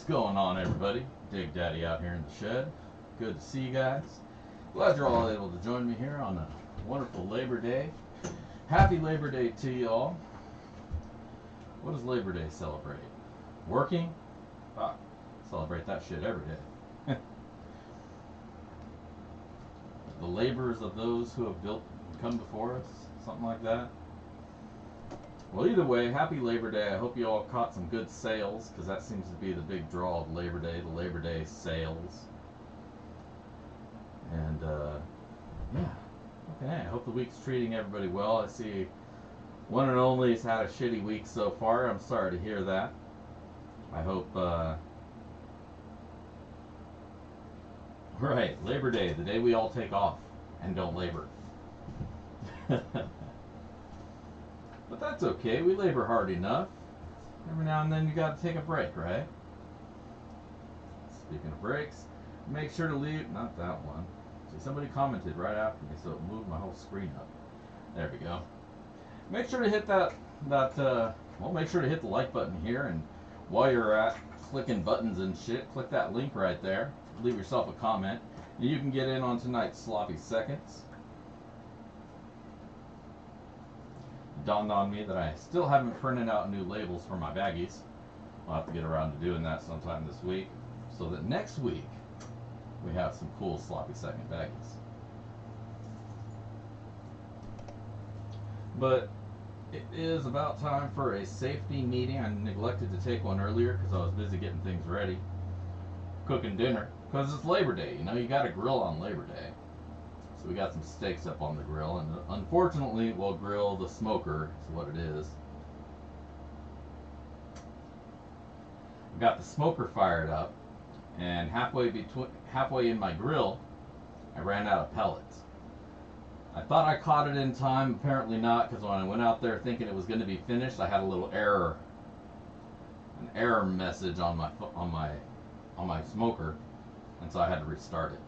What's going on, everybody? Dig Daddy out here in the shed. Good to see you guys. Glad you're all able to join me here on a wonderful Labor Day. Happy Labor Day to you all. What does Labor Day celebrate? Working? Ah, celebrate that shit every day. The labors of those who have come before us, something like that. Well, either way, happy Labor Day. I hope you all caught some good sales, because that seems to be the big draw of Labor Day, the Labor Day sales. And, yeah. Okay, I hope the week's treating everybody well. I see one and only's had a shitty week so far. I'm sorry to hear that. I hope, right, Labor Day, the day we all take off and don't labor. But that's okay, we labor hard enough. Every now and then you gotta take a break, right? Speaking of breaks, make sure to leave, not that one. See, somebody commented right after me, so it moved my whole screen up. There we go. Make sure to hit make sure to hit the like button here, and while you're at clicking buttons and shit, click that link right there. Leave yourself a comment, and you can get in on tonight's sloppy seconds. Dawned on me that I still haven't printed out new labels for my baggies. I'll have to get around to doing that sometime this week, so that next week we have some cool sloppy second baggies. But it is about time for a safety meeting. I neglected to take one earlier because I was busy getting things ready, cooking dinner, because it's Labor Day. You know, you got to grill on Labor Day. So we got some steaks up on the grill, and unfortunately we'll grill the smoker, is what it is. We got the smoker fired up, and halfway in my grill, I ran out of pellets. I thought I caught it in time, apparently not, because when I went out there thinking it was going to be finished, I had a little error, an error message on my smoker, and so I had to restart it.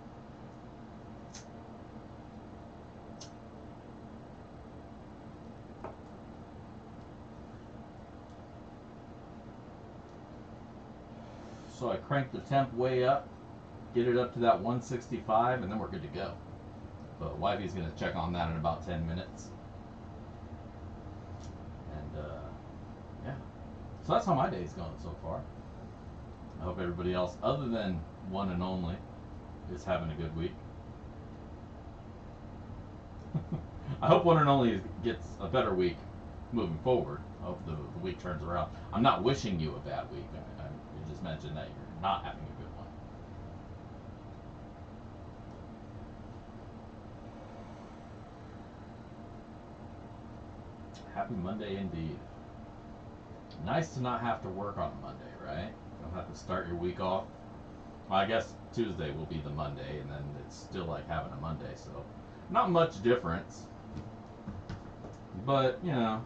So I cranked the temp way up, get it up to that 165, and then we're good to go. But wifey's going to check on that in about 10 minutes. And, yeah. So that's how my day's going so far. I hope everybody else, other than one and only, is having a good week. I hope one and only gets a better week moving forward. I hope the week turns around. I'm not wishing you a bad week. You just mentioned that you're not having a good one. Happy Monday indeed. Nice to not have to work on a Monday, right? You don't have to start your week off. Well, I guess Tuesday will be the Monday, and then it's still like having a Monday, so not much difference. But, you know,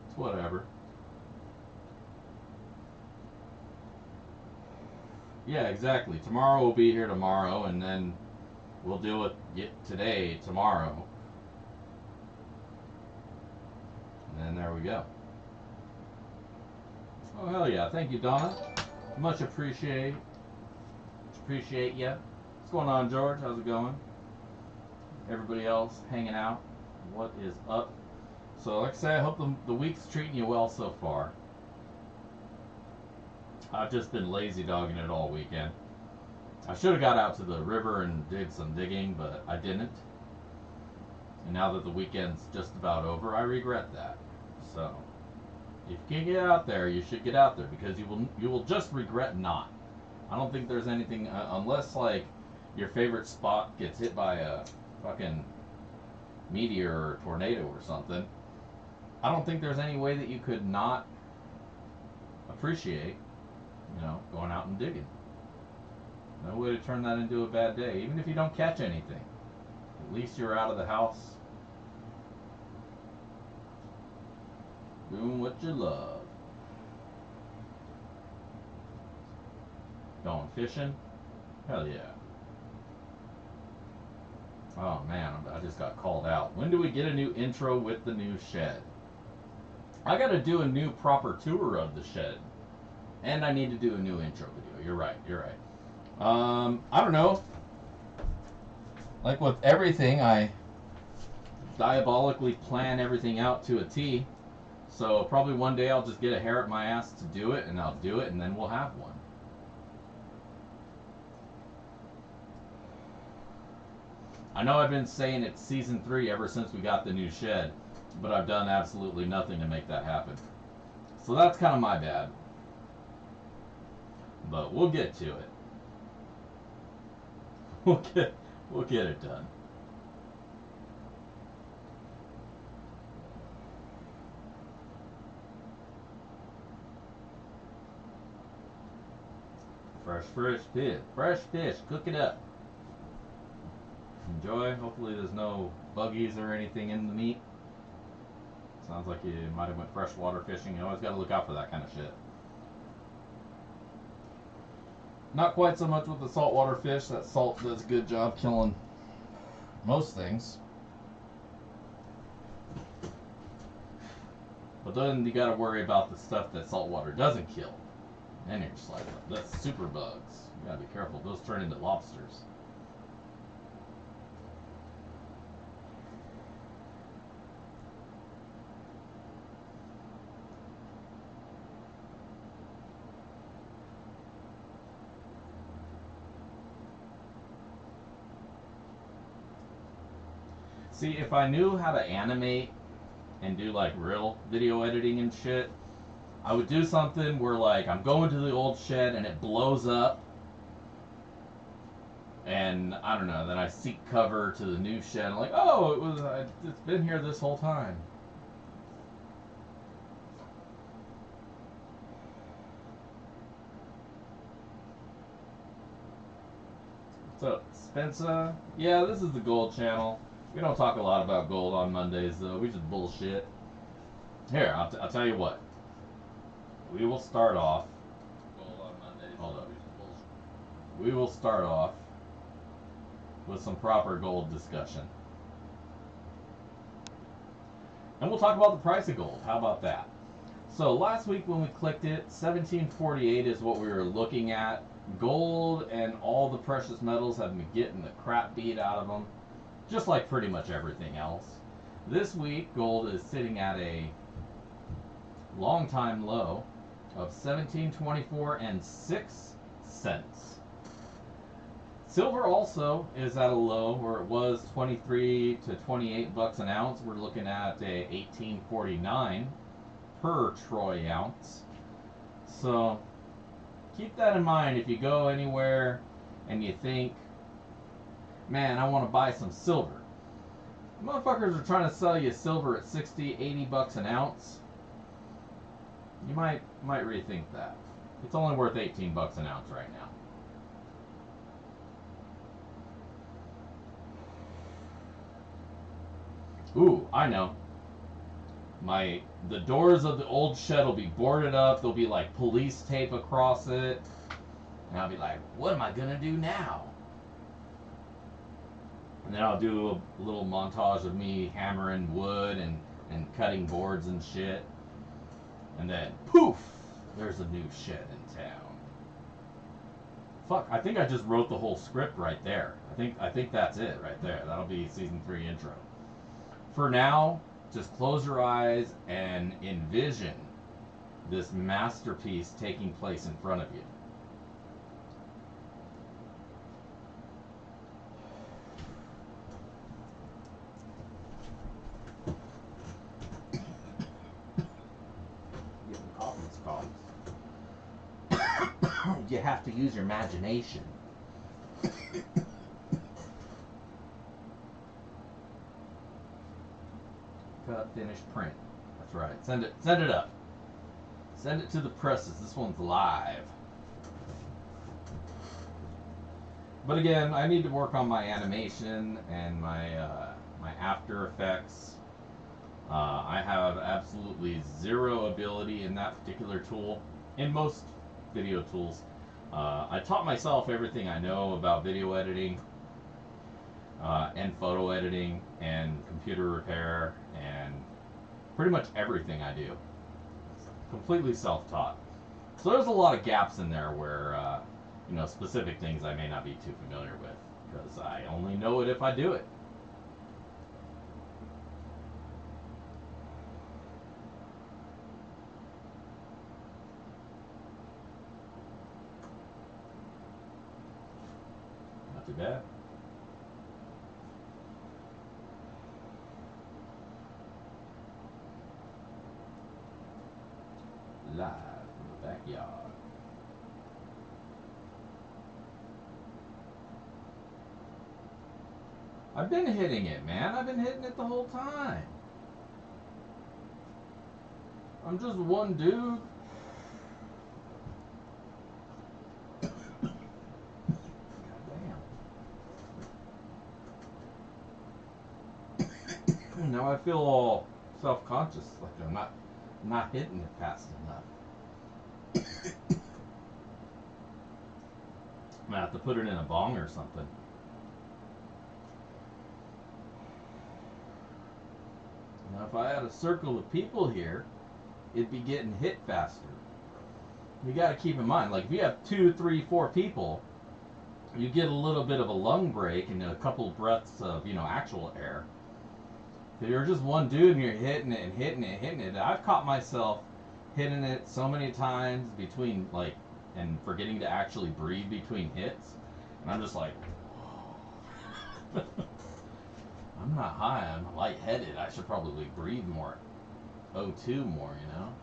it's whatever. Yeah, exactly. Tomorrow will be here tomorrow, and then we'll deal with today tomorrow. And then there we go. Oh, hell yeah. Thank you, Donna. Much appreciate ya. What's going on, George? How's it going? Everybody else hanging out. What is up? So, like I say, I hope the week's treating you well so far. I've just been lazy dogging it all weekend. I should have got out to the river and did some digging, but I didn't. And now that the weekend's just about over, I regret that. So, if you can get out there, you should get out there, because you will just regret not. I don't think there's anything, unless like your favorite spot gets hit by a fucking meteor or tornado or something. I don't think there's any way that you could not appreciate, you know, going out and digging. No way to turn that into a bad day, even if you don't catch anything. At least you're out of the house doing what you love. Going fishing? Hell yeah. Oh man, I just got called out. When do we get a new intro with the new shed? I gotta do a new proper tour of the shed. And I need to do a new intro video. You're right, you're right. I don't know. Like with everything, I diabolically plan everything out to a T. So probably one day I'll just get a hair up my ass to do it, and I'll do it, and then we'll have one. I know I've been saying it's season 3 ever since we got the new shed, but I've done absolutely nothing to make that happen. So that's kind of my bad. But we'll get to it. We'll get it done. Fresh fish, cook it up. Enjoy. Hopefully there's no buggies or anything in the meat. Sounds like you might have went freshwater fishing. You always got to look out for that kind of shit. Not quite so much with the saltwater fish. That salt does a good job killing most things. But then you got to worry about the stuff that saltwater doesn't kill. And you're just like, that's super bugs. You got to be careful. Those turn into lobsters. See, if I knew how to animate and do like real video editing and shit, I would do something where like I'm going to the old shed and it blows up, and I don't know, then I seek cover to the new shed. I'm like, oh, it's been here this whole time. So, Spencer, yeah, this is the gold channel. We don't talk a lot about gold on Mondays, though. We just bullshit. Here, I'll tell you what. We will start off. Gold on Mondays. Hold up. We will start off with some proper gold discussion. And we'll talk about the price of gold. How about that? So last week when we clicked it, 1748 is what we were looking at. Gold and all the precious metals have been getting the crap beat out of them, just like pretty much everything else. This week, gold is sitting at a long-time low of $17.24 and 6 cents. Silver also is at a low where it was 23 to 28 bucks an ounce. We're looking at a $18.49 per troy ounce. So keep that in mind if you go anywhere and you think, man, I want to buy some silver. Motherfuckers are trying to sell you silver at 60, 80 bucks an ounce. You might rethink that. It's only worth 18 bucks an ounce right now. Ooh, I know. The doors of the old shed will be boarded up. There'll be like police tape across it. And I'll be like, what am I gonna do now? And then I'll do a little montage of me hammering wood and cutting boards and shit. And then, poof, there's a new shed in town. Fuck, I think I just wrote the whole script right there. I think that's it right there. That'll be season 3 intro. For now, just close your eyes and envision this masterpiece taking place in front of you. You have to use your imagination. Cut, finish, print. That's right. Send it up. Send it to the presses. This one's live. But again, I need to work on my animation and my After Effects. I have absolutely zero ability in that particular tool. In most video tools. I taught myself everything I know about video editing and photo editing and computer repair and pretty much everything I do. Completely self-taught. So there's a lot of gaps in there where, you know, specific things I may not be too familiar with, because I only know it if I do it. Not too bad. Live from the backyard. I've been hitting it, man. I've been hitting it the whole time. I'm just one dude. Goddamn. Now I feel all self-conscious, like I'm not hitting it fast enough. I'm gonna have to put it in a bong or something. Now, if I had a circle of people here, it'd be getting hit faster. You got to keep in mind, like if you have 2, 3, 4 people, you get a little bit of a lung break and a couple breaths of, you know, actual air. If you're just one dude and you're hitting it and hitting it and hitting it, I've caught myself hitting it so many times between, like, and forgetting to actually breathe between hits. And I'm just like, I'm not high, I'm lightheaded. I should probably breathe more. O2 more, you know?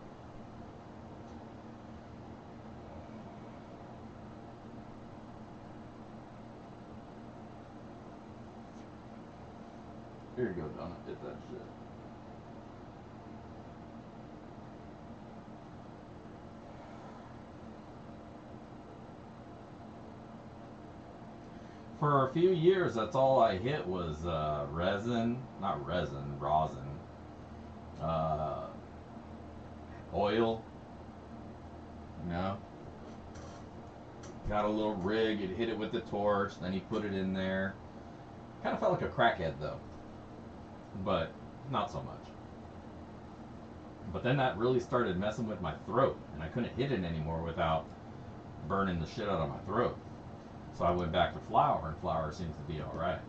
Here you go, Donna. Hit that shit. For a few years, that's all I hit was rosin, oil, you know. Got a little rig, you'd hit it with the torch, then you put it in there. Kind of felt like a crackhead though, but not so much. But then that really started messing with my throat, and I couldn't hit it anymore without burning the shit out of my throat. So I went back to flour, and flour seems to be alright.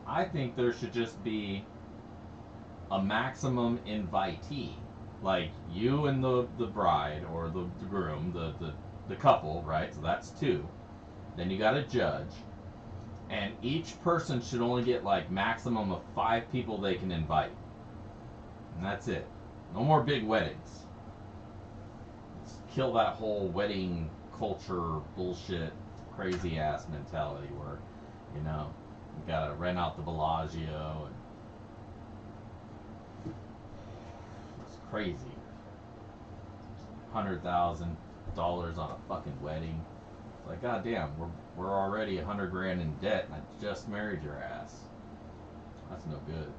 I think there should just be a maximum invitee. Like you and the bride or the groom, the couple, right? So that's 2. Then you got a judge. And each person should only get like maximum of 5 people they can invite. And that's it. No more big weddings. Let's kill that whole wedding culture bullshit, crazy ass mentality where, you know, you gotta rent out the Bellagio and it's crazy. $100,000 on a fucking wedding. It's like, goddamn, we're already $100 grand in debt, and I just married your ass. That's no good.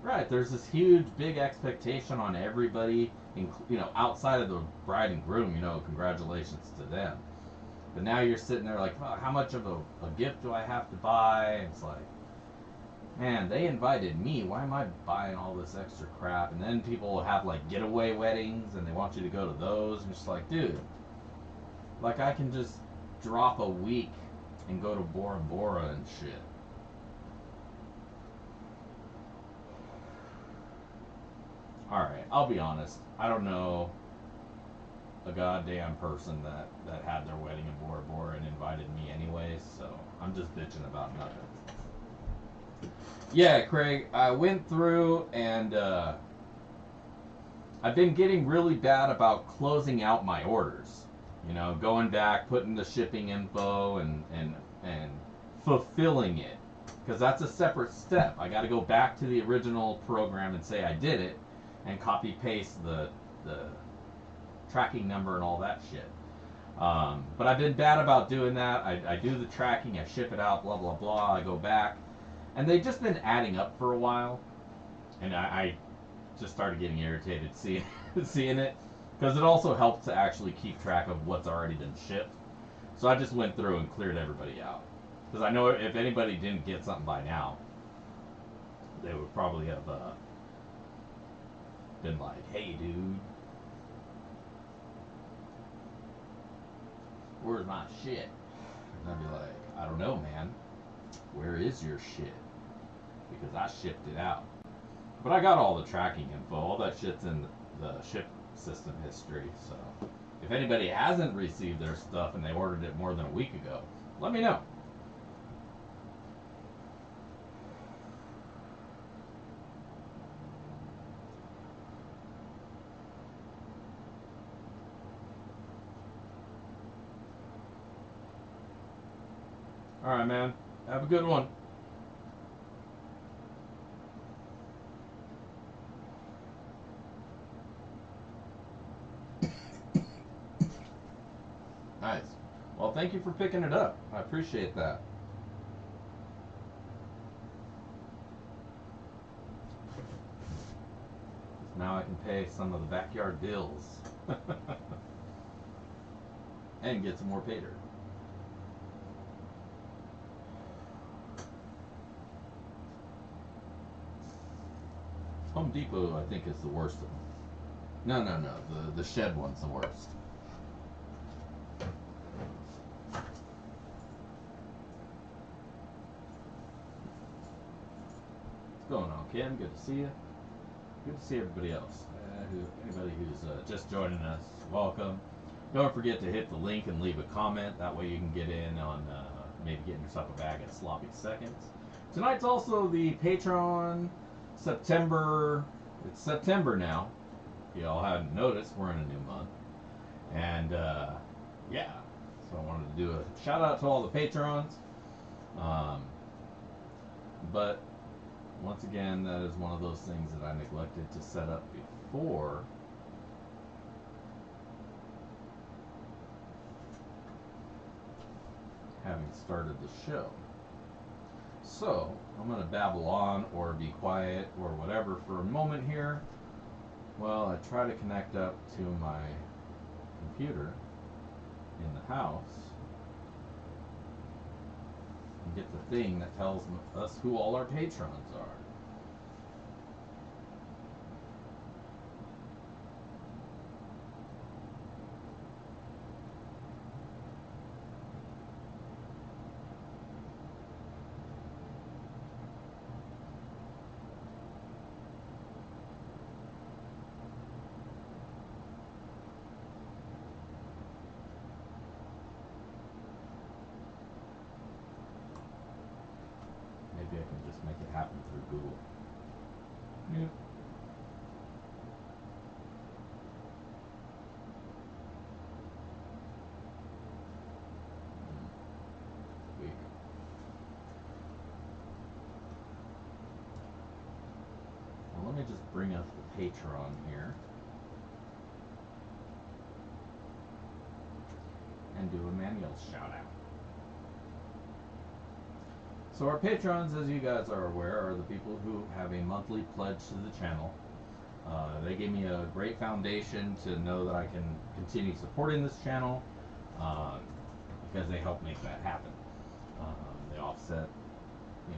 Right, there's this huge, big expectation on everybody, you know, outside of the bride and groom. You know, congratulations to them. But now you're sitting there like, oh, how much of a gift do I have to buy? And it's like, man, they invited me. Why am I buying all this extra crap? And then people have like getaway weddings and they want you to go to those. And it's like, dude, like I can just drop a week and go to Bora Bora and shit. Alright, I'll be honest. I don't know a goddamn person that had their wedding in Bora Bora and invited me anyways, so I'm just bitching about nothing. Yeah, Craig, I went through and I've been getting really bad about closing out my orders. You know, going back, putting the shipping info and fulfilling it. Because that's a separate step. I got to go back to the original program and say I did it and copy paste the tracking number and all that shit. But I've been bad about doing that. I do the tracking, I ship it out, blah, blah, blah. I go back. And they've just been adding up for a while. And I just started getting irritated seeing it, because it also helps to actually keep track of what's already been shipped. So I just went through and cleared everybody out, because I know if anybody didn't get something by now, they would probably have been like, "Hey, dude, where's my shit?" And I'd be like, "I don't know, man. Where is your shit? Because I shipped it out." But I got all the tracking info. All that shit's in the ship system history. So if anybody hasn't received their stuff and they ordered it more than a week ago, let me know. All right, man. Have a good one. Nice. Well, thank you for picking it up. I appreciate that. Now I can pay some of the backyard bills and get some more pay dirt. Home Depot, I think, is the worst of them. No. The shed one's the worst. What's going on, Kim? Good to see you. Good to see everybody else. Anybody who's just joining us, welcome. Don't forget to hit the link and leave a comment. That way you can get in on maybe getting yourself a bag of sloppy seconds. Tonight's also the Patreon September. It's September now. If y'all hadn't noticed, we're in a new month. And yeah, so I wanted to do a shout out to all the patrons. But once again, that is one of those things that I neglected to set up before. Having started the show. So, I'm going to babble on or be quiet or whatever for a moment here while I try to connect up to my computer in the house and get the thing that tells us who all our patrons are. Maybe I can just make it happen through Google. Yep. Weird. Well, let me just bring up the Patreon here and do a manual shout out. So our patrons, as you guys are aware, are the people who have a monthly pledge to the channel. They give me a great foundation to know that I can continue supporting this channel because they help make that happen. They offset,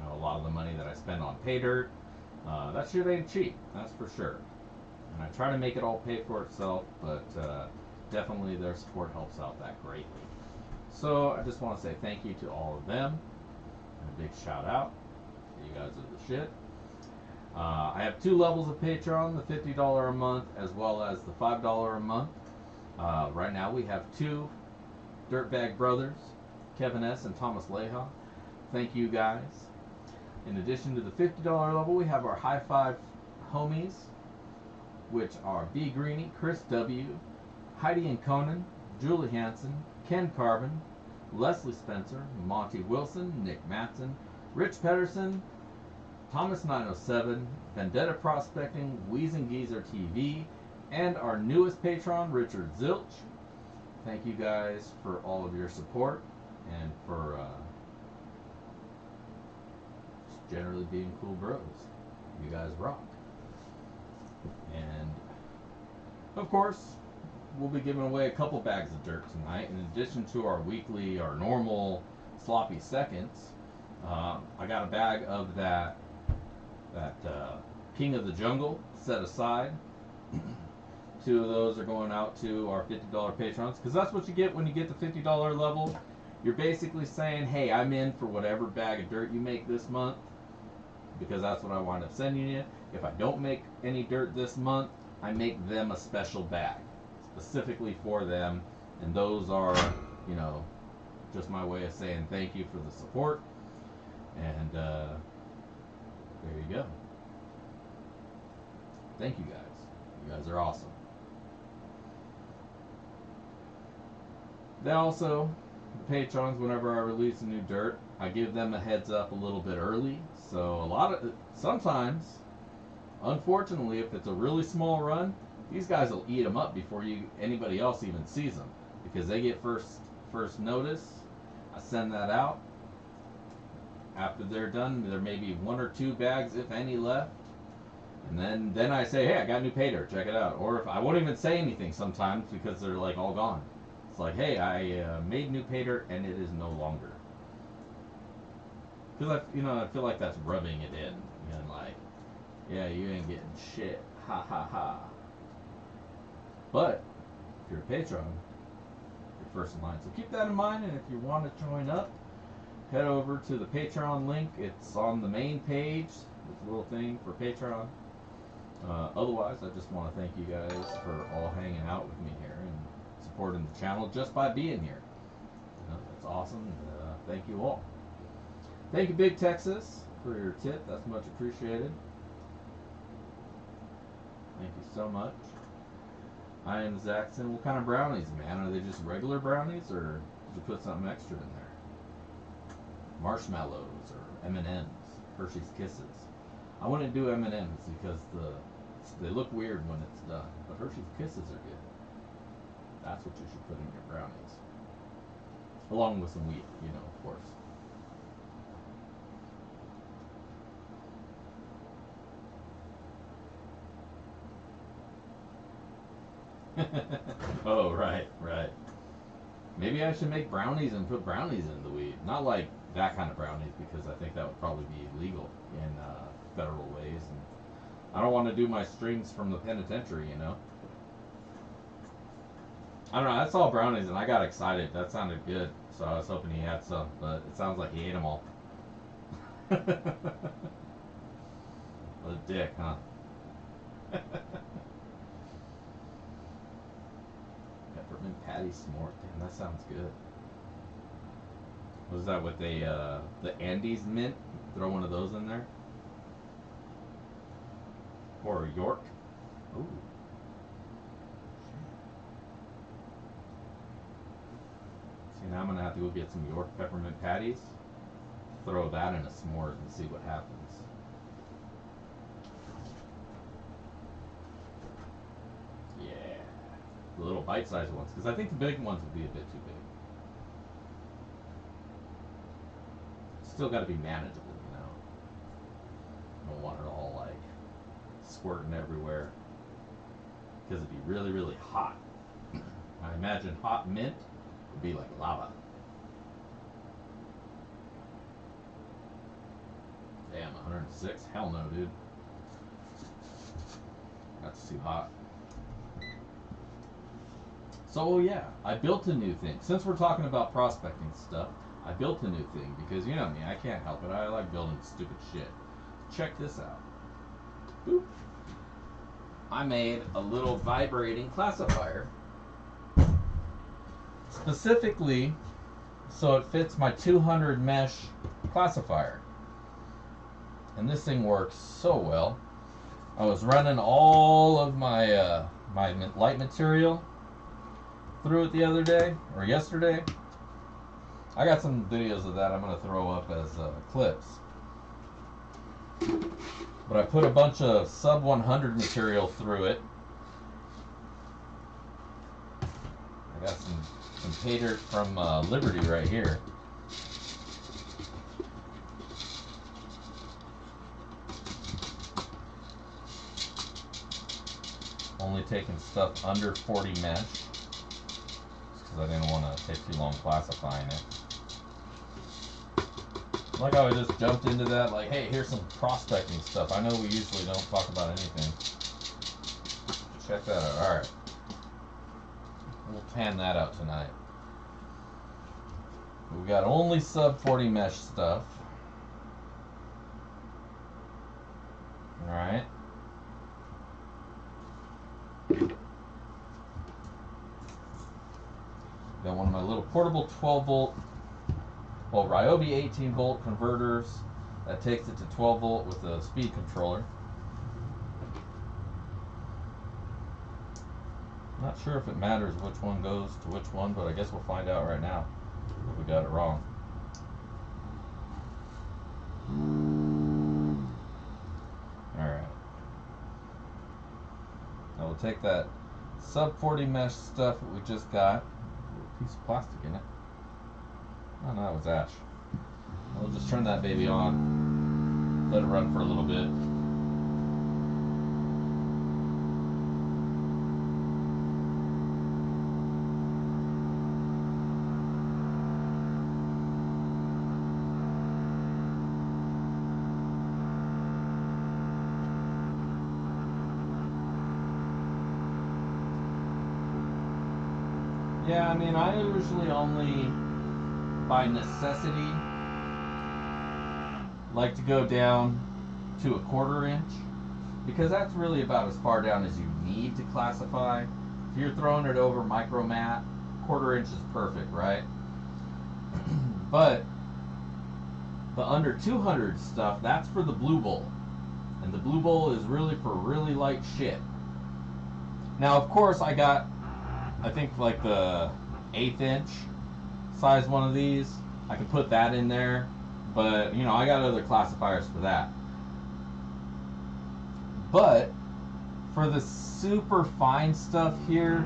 a lot of the money that I spend on pay dirt. That shit ain't cheap, that's for sure. And I try to make it all pay for itself, but definitely their support helps out that greatly. So I just want to say thank you to all of them. A big shout out. You guys are the shit. I have two levels of Patreon, the $50 a month as well as the $5 a month. Right now we have two Dirtbag brothers, Kevin S. and Thomas Leja. Thank you guys. In addition to the $50 level, we have our High Five homies, which are B. Greeny, Chris W., Heidi and Conan, Julie Hanson, Ken Carbon, Leslie Spencer, Monte Wilson, Nick Matson, Rich Pederson, Thomas 907, Vendetta Prospecting, WheezinGeezerTV, and our newest patron, Richard Zych. Thank you guys for all of your support and for just generally being cool bros. You guys rock. And of course, we'll be giving away a couple bags of dirt tonight, in addition to our weekly, our normal sloppy seconds. I got a bag of that King of the Jungle set aside. 2 of those are going out to our $50 patrons, because that's what you get when you get the $50 level. You're basically saying, hey, I'm in for whatever bag of dirt you make this month, because that's what I wind up sending you. If I don't make any dirt this month, I make them a special bag specifically for them, and those are, you know, just my way of saying thank you for the support. And there you go. Thank you guys. You guys are awesome. They also, the patrons, whenever I release a new dirt, I give them a heads up a little bit early. So sometimes, unfortunately, if it's a really small run, these guys will eat them up before anybody else even sees them, because they get first notice. I send that out. After they're done, there may be 1 or 2 bags, if any, left. And then I say, hey, I got new pay dirt, check it out. Or if I won't even say anything sometimes, because they're like all gone. It's like, hey, I made new pay dirt and it is no longer. Because I feel like that's rubbing it in. Like, yeah, you ain't getting shit. Ha ha ha. But if you're a patron, you're first in line. So keep that in mind, and if you want to join up, head over to the Patreon link. It's on the main page. There's a little thing for Patreon. Otherwise, I just want to thank you guys for all hanging out with me here and supporting the channel just by being here. That's awesome. Thank you all. Thank you, Big Texas, for your tip. That's much appreciated. Thank you so much. I am Zachson. What kind of brownies, man? Are they just regular brownies, or did you put something extra in there? Marshmallows or M&Ms, Hershey's Kisses. I wouldn't do M&Ms because they look weird when it's done, but Hershey's Kisses are good. That's what you should put in your brownies, along with some wheat, of course. Oh, right. Maybe I should make brownies and put brownies in the weed. Not like that kind of brownies, because I think that would probably be illegal in federal ways. And I don't want to do my strings from the penitentiary, I don't know. I saw brownies and I got excited. That sounded good. So I was hoping he had some, but it sounds like he ate them all. What a dick, huh? Peppermint patty s'more. Damn, that sounds good. Was that with the Andes mint? Throw one of those in there. Or a York. Ooh. See, now I'm gonna have to go get some York peppermint patties. Throw that in a s'mores and see what happens. Yeah. The little bite-sized ones, because I think the big ones would be a bit too big. Still got to be manageable, I don't want it all like squirting everywhere, because it'd be really, really hot. I imagine hot mint would be like lava. Damn, 106? Hell no, dude. That's too hot. So yeah, I built a new thing. Since we're talking about prospecting stuff, I built a new thing because you know me, I can't help it. I like building stupid shit. Check this out. Boop. I made a little vibrating classifier. Specifically, so it fits my 200 mesh classifier. And this thing works so well. I was running all of my my light material through it the other day, or yesterday. I got some videos of that I'm going to throw up as clips. But I put a bunch of sub 100 material through it. I got some pay dirt from Liberty right here. only taking stuff under 40 mesh, because I didn't want to take too long classifying it. Like how I just jumped into that, like, hey, here's some prospecting stuff. I know we usually don't talk about anything. Check that out. Alright. We'll pan that out tonight. We got only sub 40 mesh stuff. Alright. Got one of my little portable 12 volt, well, Ryobi 18 volt converters that takes it to 12 volt with a speed controller. Not sure if it matters which one goes to which one, but I guess we'll find out right now if we got it wrong. Alright. Now we'll take that sub 40 mesh stuff that we just got. A piece of plastic in it. Oh no, that was ash. We'll just turn that baby on, let it run for a little bit. Yeah, I mean, I usually only, by necessity, like to go down to a 1/4 inch, because that's really about as far down as you need to classify. If you're throwing it over micro mat, 1/4 inch is perfect, right? But the under 200 stuff, that's for the blue bowl, and the blue bowl is really for really light shit. Now, of course, I got, I think, like the 1/8 inch size one of these. I can put that in there, but you know, I got other classifiers for that. But for the super fine stuff here,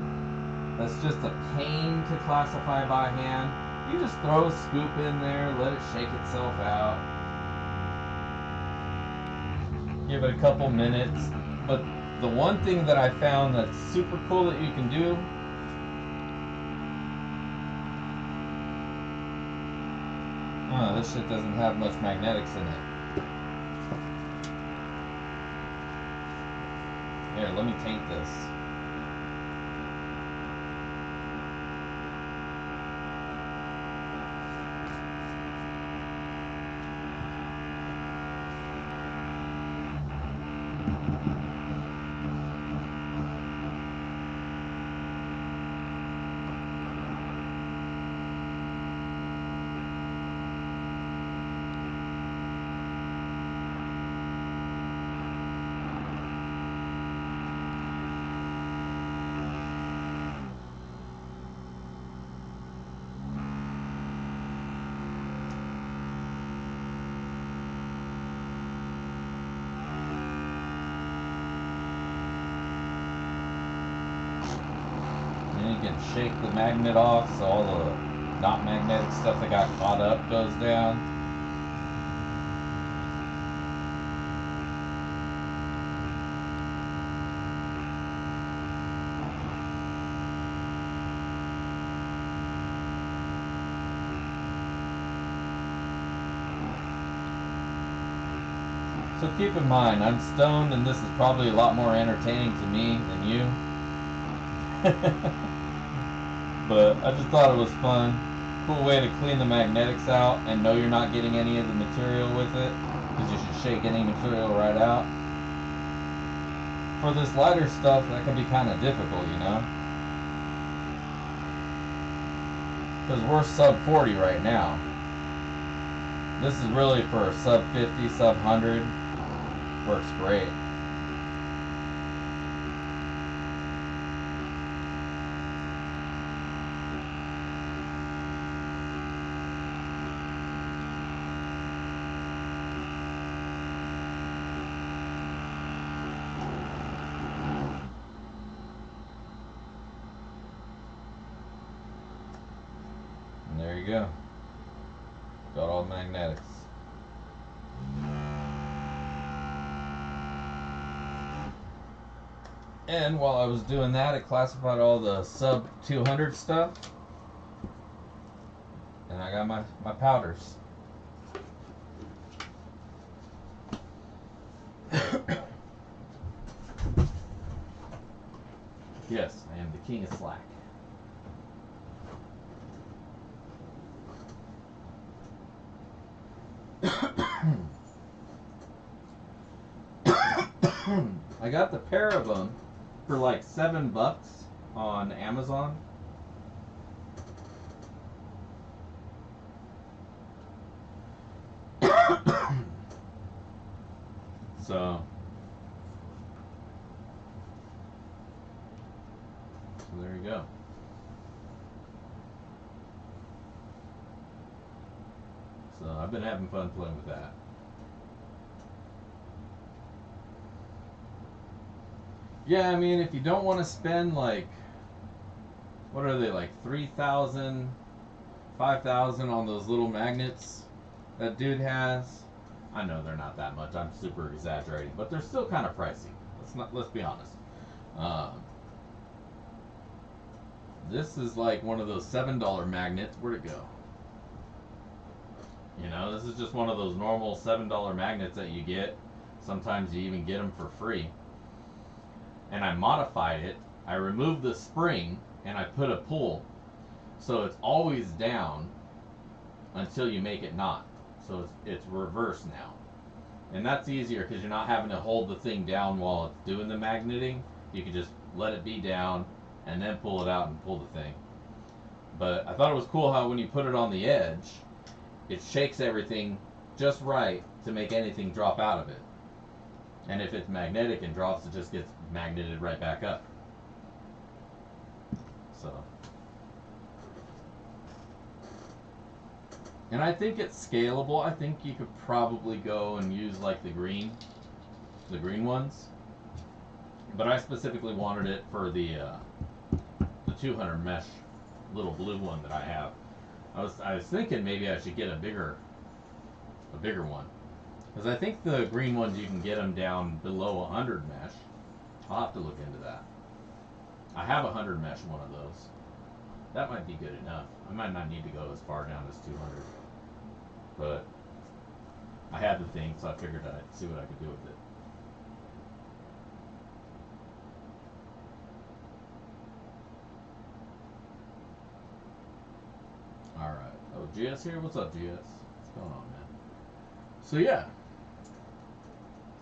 that's just a pain to classify by hand, you just throw a scoop in there, let it shake itself out, give it a couple minutes. But the one thing that I found that's super cool that you can do, oh, this shit doesn't have much magnetics in it. Here, let me taint this. Shake the magnet off so all the not magnetic stuff that got caught up goes down. So keep in mind, I'm stoned and this is probably a lot more entertaining to me than you. But I just thought it was fun. Cool way to clean the magnetics out and know you're not getting any of the material with it, because you should shake any material right out. For this lighter stuff, that can be kind of difficult, you know? Because we're sub 40 right now. This is really for sub 50, sub 100. Works great. There you go. Got all magnetics. And while I was doing that, it classified all the sub 200 stuff. And I got my powders. Yes, I am the king of slack. I got the pair of them for like $7 on Amazon. So there you go. So I've been having fun playing with that. Yeah, I mean, if you don't want to spend like, what are they, like 3,000, 5,000 on those little magnets that dude has? I know they're not that much. I'm super exaggerating, but they're still kind of pricey. Let's be honest. This is like one of those $7 magnets. Where'd it go? You know, this is just one of those normal $7 magnets that you get. Sometimes you even get them for free. And I modified it. I removed the spring and I put a pull, so it's always down until you make it not. So it's reverse now, and that's easier because you're not having to hold the thing down while it's doing the magneting. You can just let it be down and then pull it out and pull the thing. But I thought it was cool how when you put it on the edge, it shakes everything just right to make anything drop out of it. And if it's magnetic and drops, it just gets magneted right back up. So, and I think it's scalable. I think you could probably go and use like the green ones. But I specifically wanted it for the 200 mesh little blue one that I have. I was thinking maybe I should get a bigger one. Because I think the green ones, you can get them down below 100 mesh. I'll have to look into that. I have a 100 mesh one of those. That might be good enough. I might not need to go as far down as 200. But I had the thing, so I figured I'd see what I could do with it. Alright. Oh, GS here? What's up, GS? What's going on, man? So yeah.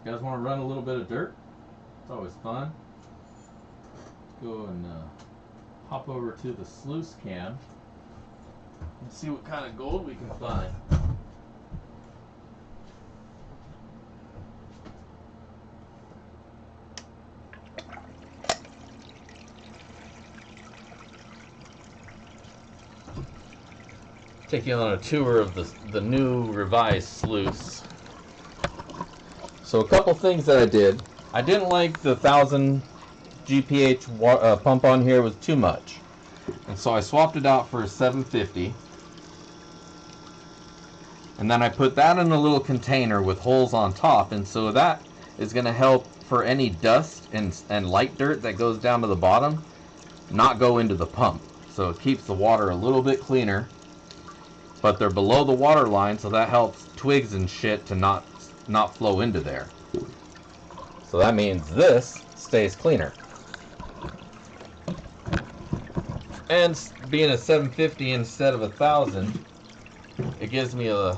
You guys want to run a little bit of dirt? It's always fun. Let's go and hop over to the sluice cam and see what kind of gold we can find. Take you on a tour of the new revised sluice. So a couple things that I did. I didn't like the 1000 GPH pump on here, was too much. And so I swapped it out for a 750. And then I put that in a little container with holes on top. And so that is going to help for any dust and light dirt that goes down to the bottom not go into the pump. So it keeps the water a little bit cleaner. But they're below the water line, so that helps twigs and shit to not flow into there. So that means this stays cleaner. And being a 750 instead of 1000, it gives me a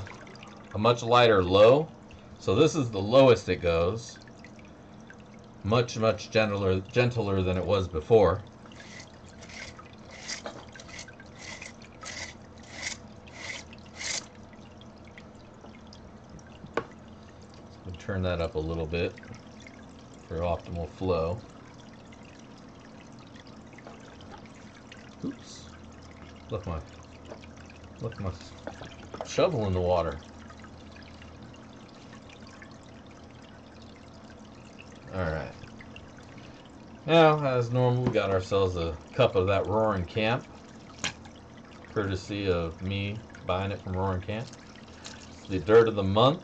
much lighter low. So this is the lowest it goes. Much gentler than it was before. Turn that up a little bit for optimal flow. Oops. Left my shovel in the water. Alright. Now, as normal, we got ourselves a cup of that Roaring Camp. Courtesy of me buying it from Roaring Camp. It's the dirt of the month.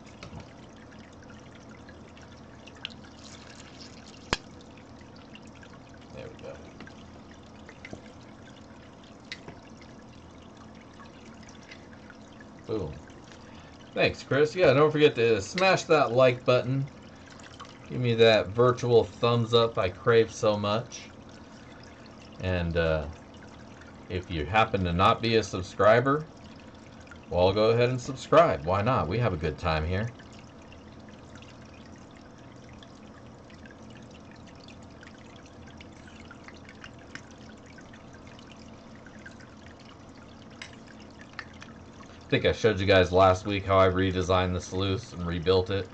Boom. Thanks, Chris. Yeah, don't forget to smash that like button. Give me that virtual thumbs up I crave so much. And if you happen to not be a subscriber, well, go ahead and subscribe. Why not? We have a good time here. I think I showed you guys last week how I redesigned the sluice and rebuilt it.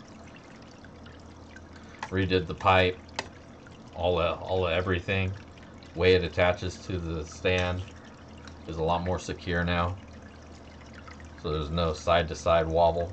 Redid the pipe, all of everything. Way it attaches to the stand is a lot more secure now. So there's no side-to-side wobble.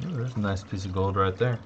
Ooh, there's a nice piece of gold right there.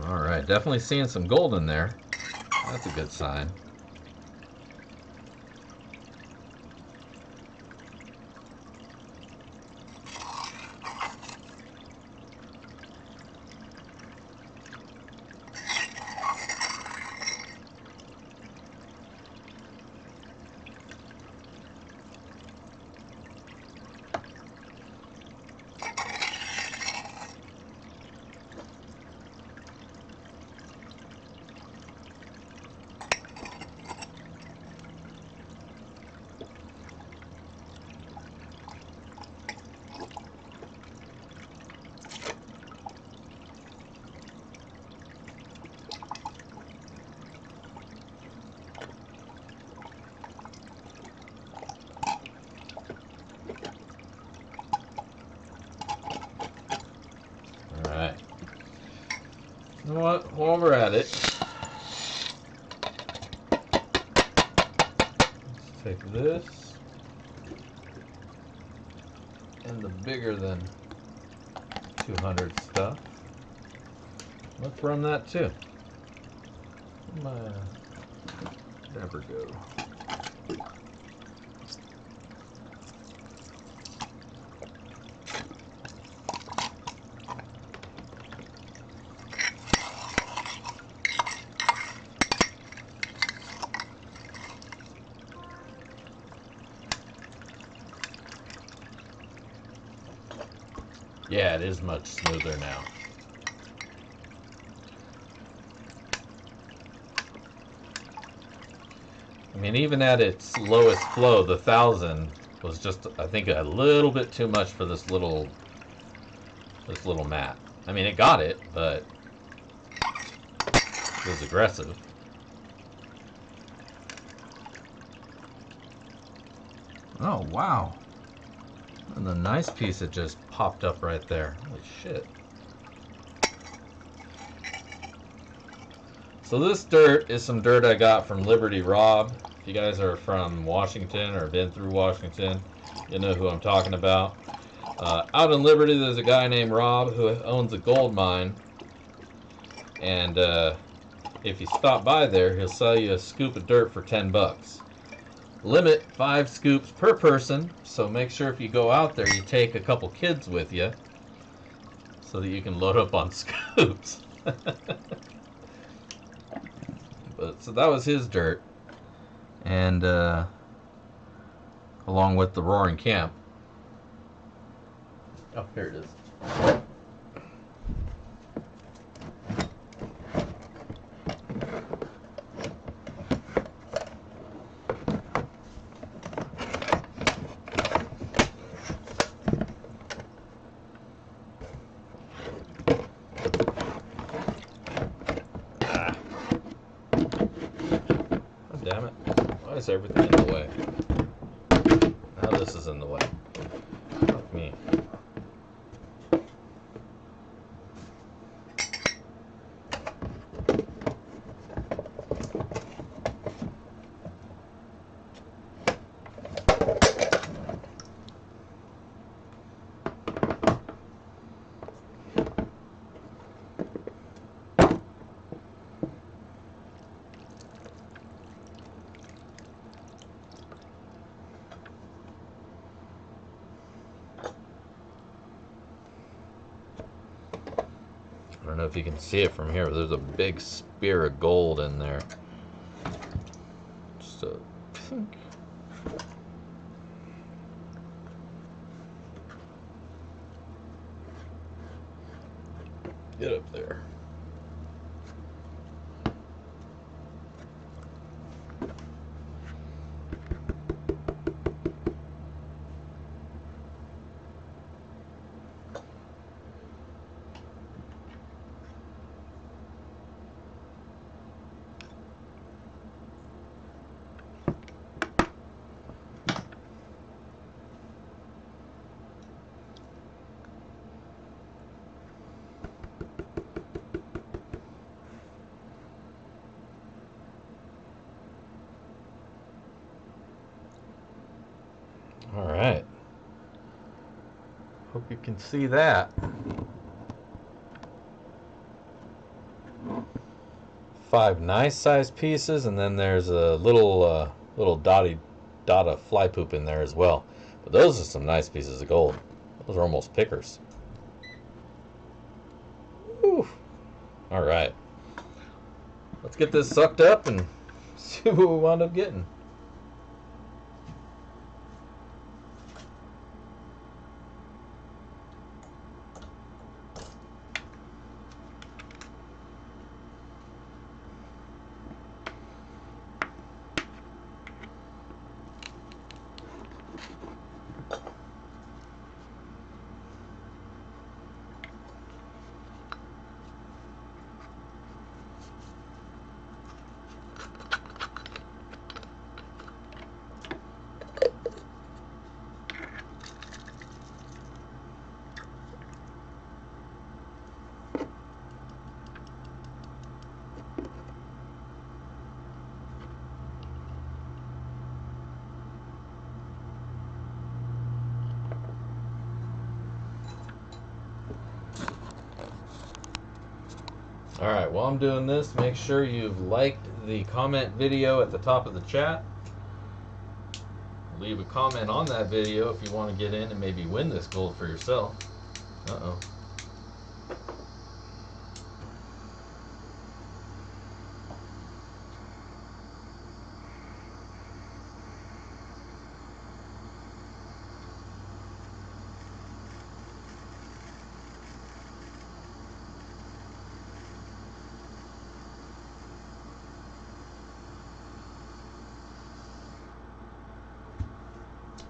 Alright, definitely seeing some gold in there. That's a good sign. Alright. You know what? While we're at it, let's take this and the bigger than 200 stuff. Let's run that too. Where'd my never go? Yeah, it is much smoother now. I mean, even at its lowest flow, the 1000 was just, I think, a little bit too much for this little mat. I mean, it got it, but it was aggressive. Oh, wow. And the nice piece that just popped up right there. Holy shit. So this dirt is some dirt I got from Liberty Rob. If you guys are from Washington or been through Washington, you know who I'm talking about. Out in Liberty, there's a guy named Rob who owns a gold mine, and if you stop by there, he'll sell you a scoop of dirt for $10. Limit 5 scoops per person, so make sure if you go out there, you take a couple kids with you, so that you can load up on scoops. But so that was his dirt, and along with the Roaring Camp. Oh, here it is. Damn it. Why is everything in the way? Now this is in the way. Fuck me. I don't know if you can see it from here, but there's a big spear of gold in there. So, get up there. All right. Hope you can see that. 5 nice sized pieces, and then there's a little dot of fly poop in there as well. But those are some nice pieces of gold. Those are almost pickers. Whew. All right. Let's get this sucked up and see what we wound up getting. Alright, while I'm doing this, make sure you've liked the comment video at the top of the chat. Leave a comment on that video if you want to get in and maybe win this gold for yourself. Uh-oh.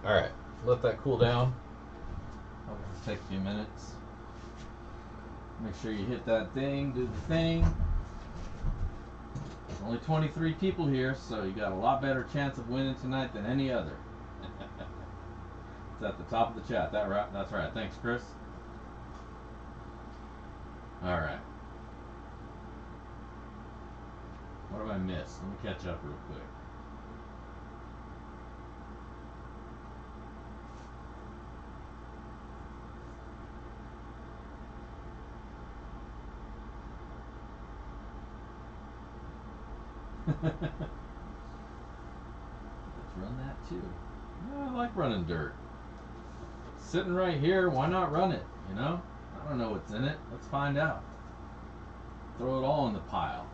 Alright, let that cool down. I'll just take a few minutes. Make sure you hit that thing, do the thing. There's only 23 people here, so you got a lot better chance of winning tonight than any other. It's at the top of the chat. That's right. Thanks, Chris. Alright. What have I missed? Let me catch up real quick. Let's run that too. Yeah, I like running dirt. Sitting right here, why not run it? You know? I don't know what's in it. Let's find out. Throw it all in the pile.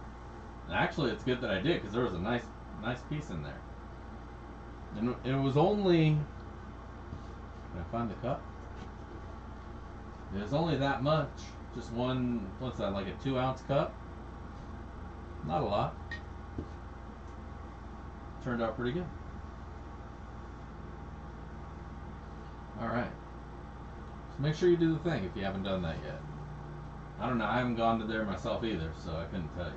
And actually, it's good that I did because there was a nice piece in there. And it was only. Can I find the cup? It was only that much. Just one. What's that? Like a 2-ounce cup. Not a lot. Turned out pretty good. All right. So make sure you do the thing if you haven't done that yet. I don't know. I haven't gone to there myself either, so I couldn't tell you.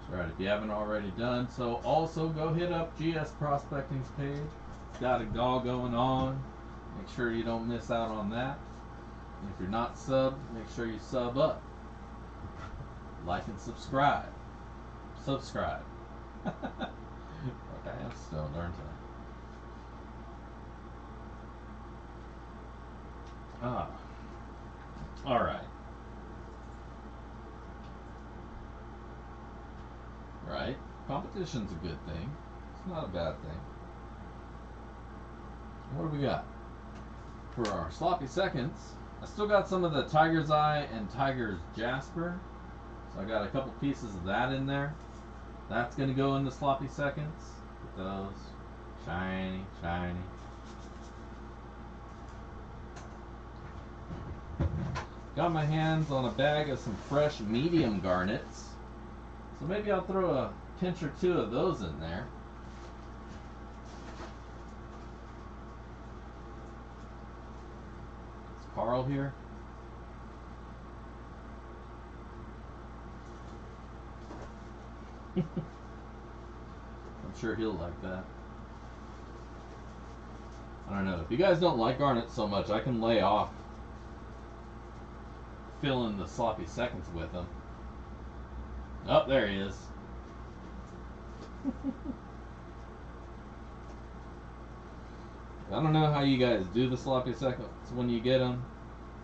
That's right. If you haven't already done so, also go hit up GS Prospecting's page. It's got it all going on. Make sure you don't miss out on that. And if you're not subbed, make sure you sub up. Like and subscribe. Subscribe. Okay, I'm stoned, aren't I? Ah. Alright. Right. Competition's a good thing. It's not a bad thing. What do we got? For our sloppy seconds, I still got some of the Tiger's Eye and Tiger's Jasper. So I got a couple pieces of that in there. That's going to go in the sloppy seconds. With those. Shiny, shiny. Got my hands on a bag of some fresh medium garnets. So maybe I'll throw a pinch or two of those in there. Is Carl here? I'm sure he'll like that. I don't know. If you guys don't like garnets so much, I can lay off filling the sloppy seconds with them. Oh, there he is. I don't know how you guys do the sloppy seconds when you get them.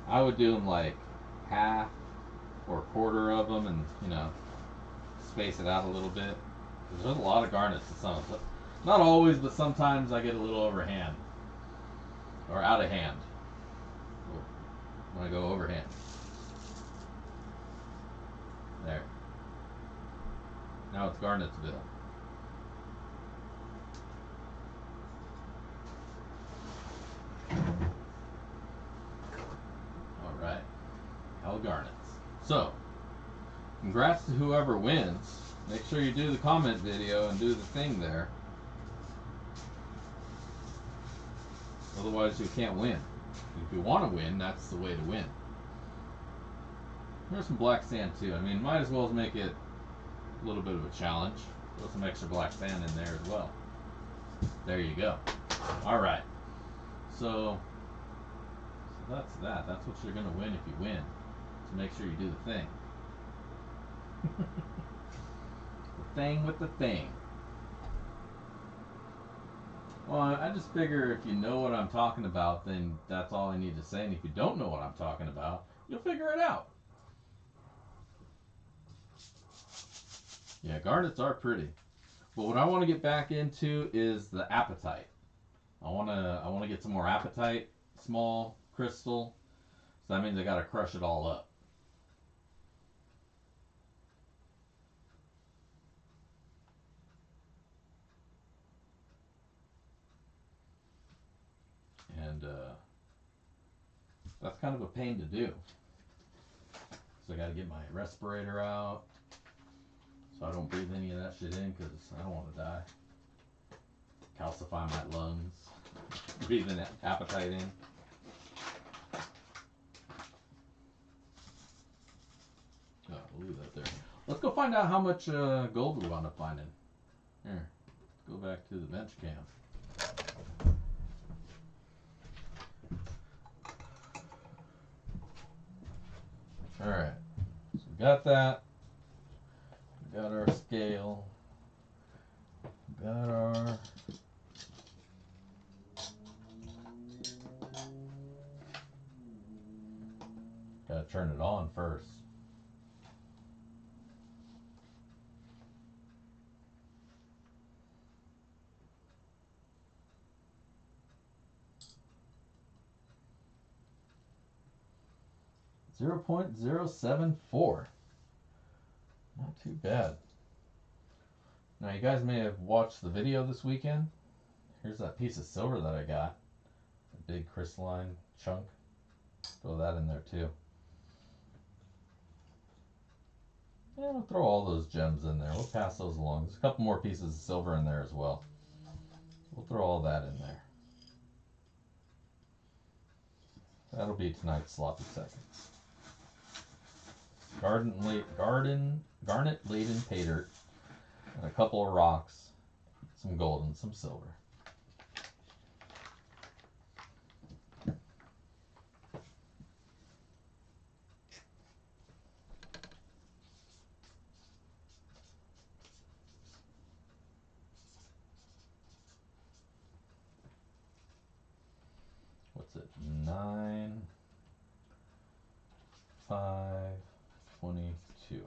I would do them like half or a quarter of them and, you know, space it out a little bit. Because there's a lot of garnets in some. Not always, but sometimes I get a little overhand. Or out of hand. When I go overhand. There. Now it's Garnetsville. Alright. Hell Garnets. So, congrats to whoever wins. Make sure you do the comment video and do the thing there. Otherwise you can't win. If you want to win, that's the way to win. There's some black sand too. I mean, might as well make it a little bit of a challenge. Throw some extra black sand in there as well. There you go. Alright. So that's that. That's what you're going to win if you win. So make sure you do the thing. The thing with the thing. Well, I just figure if you know what I'm talking about, then that's all I need to say. And if you don't know what I'm talking about, you'll figure it out. Yeah, garnets are pretty. But what I want to get back into is the apatite. I want to get some more apatite, small crystal. So that means I got to crush it all up. And that's kind of a pain to do. So I got to get my respirator out so I don't breathe any of that shit in because I don't want to die. Calcify my lungs. Breathing that apatite in. Oh, we'll leave that there. Let's go find out how much gold we wound up finding. Here, let's go back to the bench cam. Alright, so we got that. We got our scale. We got our... Gotta turn it on first. .074. Not too bad. Now you guys may have watched the video this weekend. Here's that piece of silver that I got. A big crystalline chunk. Throw that in there too. Yeah, we'll throw all those gems in there. We'll pass those along. There's a couple more pieces of silver in there as well. We'll throw all that in there. That'll be tonight's sloppy seconds. Garnet laden pay dirt, and a couple of rocks, some gold and some silver. What's it? 9, 5, 22.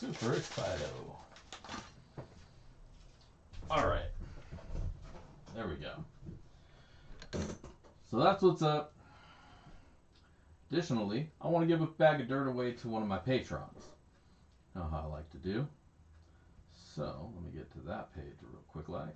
Super excited. All right. There we go. So that's what's up. Additionally, I want to give a bag of dirt away to one of my patrons. You know how I like to do. So let me get to that page real quick like.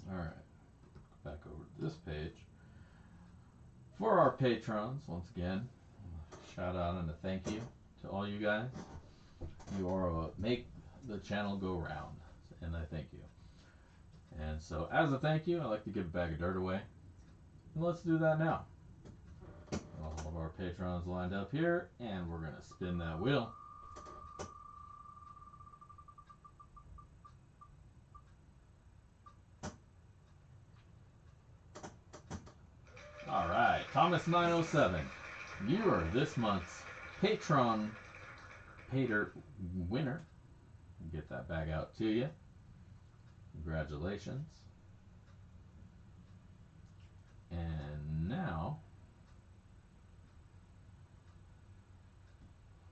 Alright, back over to this page. For our patrons, once again, shout out and a thank you to all you guys. You are what make the channel go round, and I thank you. And so, as a thank you, I like to give a bag of dirt away. And let's do that now. All of our patrons lined up here, and we're going to spin that wheel. Alright, Thomas907, you are this month's Patron Pater winner. Get that bag out to you. Congratulations. And now,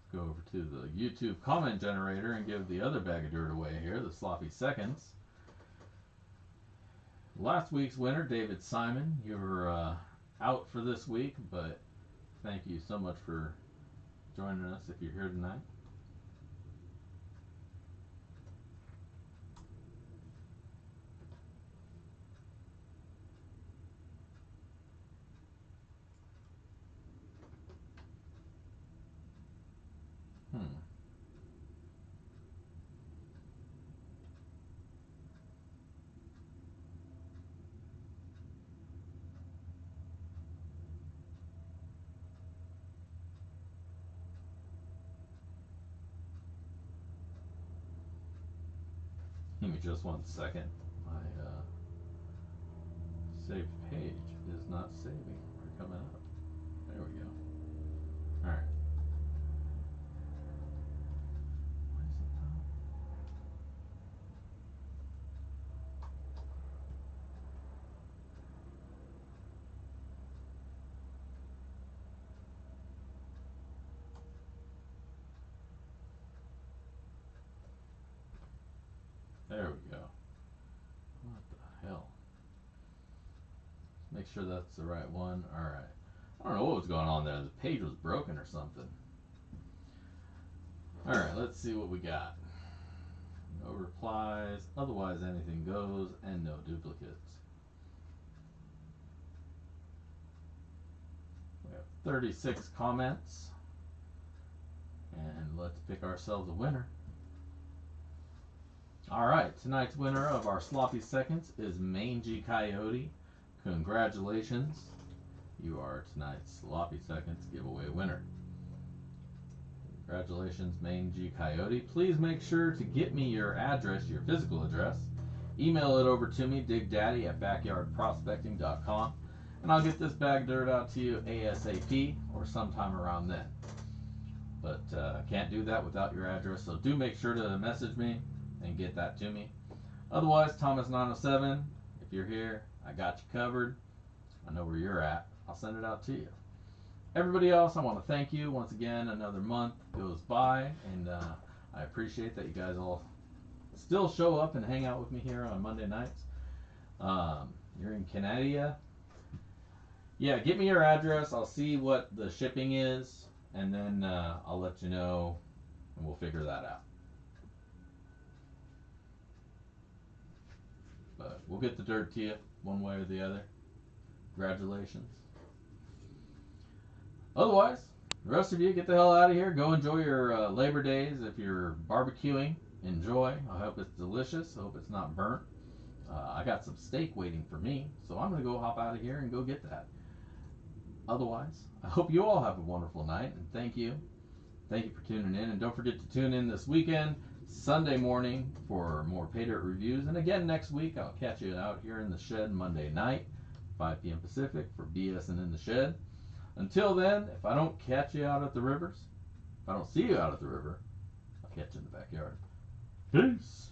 let's go over to the YouTube comment generator and give the other bag of dirt away here, the sloppy seconds. Last week's winner, David Simon, you were out for this week, but thank you so much for joining us if you're here tonight. Give me just 1 second. My saved page is not saving or coming up. There we go. Alright. Why is it not? There we go. What the hell? Make sure that's the right one. Alright. I don't know what was going on there. The page was broken or something. Alright, let's see what we got. No replies. Otherwise, anything goes. And no duplicates. We have 36 comments. And let's pick ourselves a winner. Alright, tonight's winner of our sloppy seconds is Mangy Coyote. Congratulations. You are tonight's sloppy seconds giveaway winner. Congratulations, Mangy Coyote. Please make sure to get me your address, your physical address. Email it over to me, digdaddy@backyardprospecting.com, and I'll get this bag of dirt out to you ASAP or sometime around then. But I can't do that without your address, so do make sure to message me and get that to me. Otherwise, Thomas907, if you're here, I got you covered. I know where you're at. I'll send it out to you. Everybody else, I want to thank you once again. Another month goes by, and I appreciate that you guys all still show up and hang out with me here on Monday nights. You're in Canada. Yeah, get me your address. I'll see what the shipping is, and then I'll let you know, and we'll figure that out. But we'll get the dirt to you one way or the other. Congratulations. Otherwise, the rest of you, get the hell out of here. Go enjoy your Labor Days. If you're barbecuing, enjoy. I hope it's delicious. I hope it's not burnt. I got some steak waiting for me, so I'm going to go hop out of here and go get that. Otherwise, I hope you all have a wonderful night, and thank you. Thank you for tuning in, and don't forget to tune in this weekend, Sunday morning, for more pay dirt reviews. And again, next week, I'll catch you out here in the shed Monday night, 5 p.m. Pacific, for BSSin in the shed. Until then, if I don't catch you out at the rivers, if I don't see you out at the river, I'll catch you in the backyard. Peace.